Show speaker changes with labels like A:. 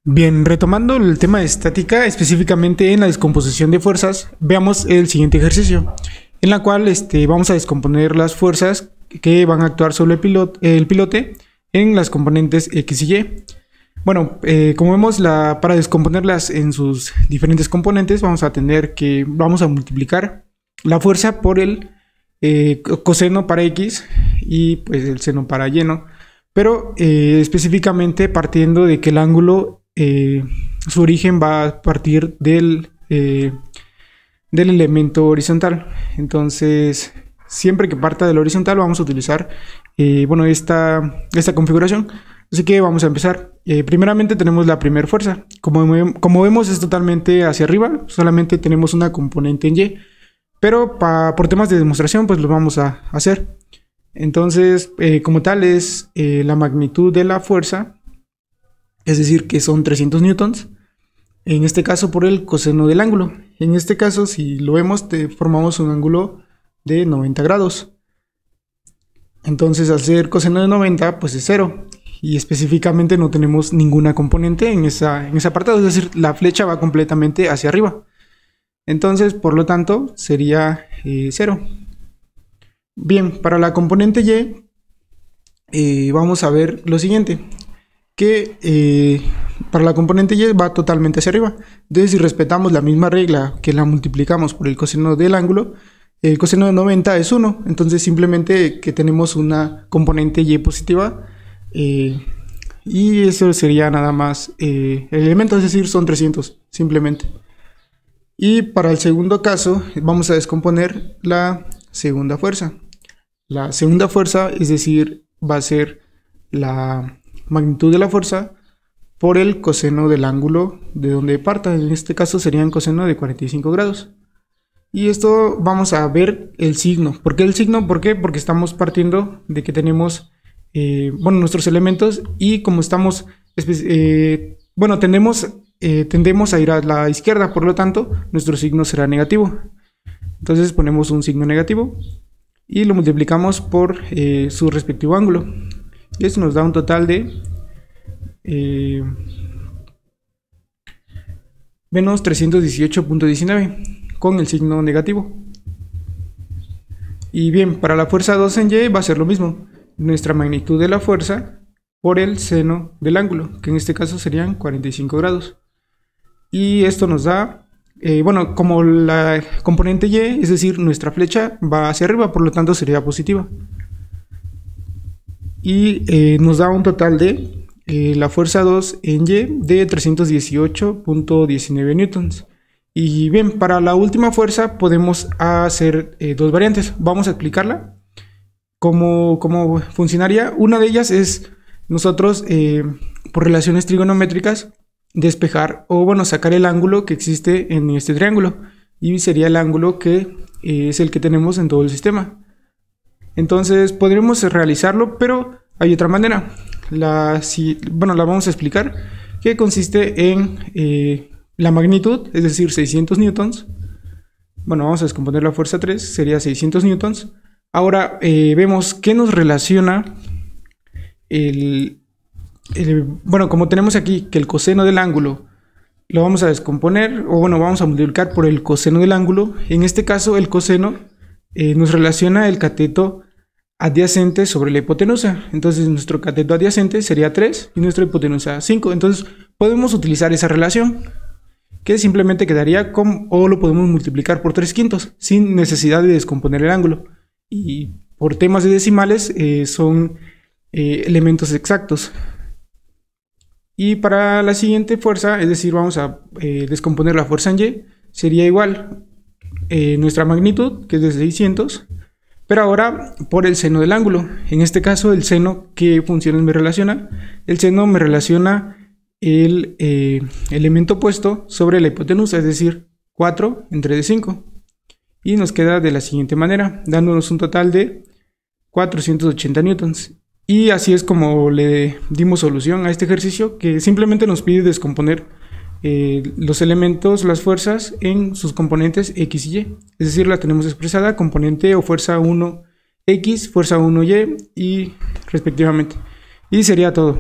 A: Bien, retomando el tema de estática, específicamente en la descomposición de fuerzas, veamos el siguiente ejercicio, en la cual vamos a descomponer las fuerzas que van a actuar sobre el pilote en las componentes X y Y. Bueno, como vemos, para descomponerlas en sus diferentes componentes, vamos a multiplicar la fuerza por el coseno para X y pues el seno para Y, ¿no? Pero específicamente partiendo de que el ángulo, su origen va a partir del elemento horizontal. Entonces, siempre que parta del horizontal vamos a utilizar esta configuración. Así que vamos a empezar. Primeramente tenemos la primera fuerza. Como vemos, es totalmente hacia arriba. Solamente tenemos una componente en Y. Pero por temas de demostración pues lo vamos a hacer. Entonces, como tal es la magnitud de la fuerza, es decir, que son 300 newtons, en este caso por el coseno del ángulo. En este caso, si lo vemos, formamos un ángulo de 90 grados. Entonces, al ser coseno de 90, pues es 0. Y específicamente no tenemos ninguna componente en ese apartado, es decir, la flecha va completamente hacia arriba. Entonces, por lo tanto, sería 0. Bien, para la componente Y, vamos a ver lo siguiente, que para la componente Y va totalmente hacia arriba. Entonces, si respetamos la misma regla que la multiplicamos por el coseno del ángulo, el coseno de 90 es 1. Entonces, simplemente que tenemos una componente Y positiva, y eso sería nada más el elemento, es decir, son 300 simplemente. Y para el segundo caso, vamos a descomponer la segunda fuerza. La segunda fuerza, es decir, va a ser la magnitud de la fuerza por el coseno del ángulo de donde parta. En este caso sería un coseno de 45 grados. Y esto vamos a ver el signo. ¿Por qué el signo? ¿Por qué? Porque estamos partiendo de que tenemos nuestros elementos, y como estamos tendemos a ir a la izquierda, por lo tanto nuestro signo será negativo. Entonces ponemos un signo negativo y lo multiplicamos por su respectivo ángulo, y esto nos da un total de menos 318.19 con el signo negativo. Y bien, para la fuerza 2 en Y va a ser lo mismo, nuestra magnitud de la fuerza por el seno del ángulo, que en este caso serían 45 grados. Y esto nos da, como la componente Y, es decir, nuestra flecha va hacia arriba, por lo tanto sería positiva. Y nos da un total de la fuerza 2 en Y de 318.19 newtons. Y bien, para la última fuerza podemos hacer dos variantes. Vamos a explicarla. ¿Cómo funcionaría? Una de ellas es nosotros, por relaciones trigonométricas, despejar o sacar el ángulo que existe en este triángulo, y sería el ángulo que es el que tenemos en todo el sistema. Entonces podremos realizarlo, pero hay otra manera. La vamos a explicar, que consiste en la magnitud, es decir, 600 newtons. Vamos a descomponer la fuerza 3, sería 600 newtons. Ahora vemos que nos relaciona como tenemos aquí que el coseno del ángulo lo vamos a descomponer, vamos a multiplicar por el coseno del ángulo. En este caso el coseno nos relaciona el cateto adyacente sobre la hipotenusa. Entonces nuestro cateto adyacente sería 3 y nuestra hipotenusa 5. Entonces podemos utilizar esa relación, que simplemente quedaría o lo podemos multiplicar por 3/5 sin necesidad de descomponer el ángulo. Y por temas de decimales son elementos exactos. Y para la siguiente fuerza, es decir, vamos a descomponer la fuerza en Y, sería igual nuestra magnitud, que es de 600, pero ahora por el seno del ángulo. En este caso, el seno, ¿qué funciones me relaciona? El seno me relaciona el elemento opuesto sobre la hipotenusa, es decir, 4 entre de 5. Y nos queda de la siguiente manera, dándonos un total de 480 newtons. Y así es como le dimos solución a este ejercicio, que simplemente nos pide descomponer los elementos, las fuerzas, en sus componentes X y Y. Es decir, la tenemos expresada componente o fuerza 1 X, fuerza 1 Y y respectivamente. Y sería todo.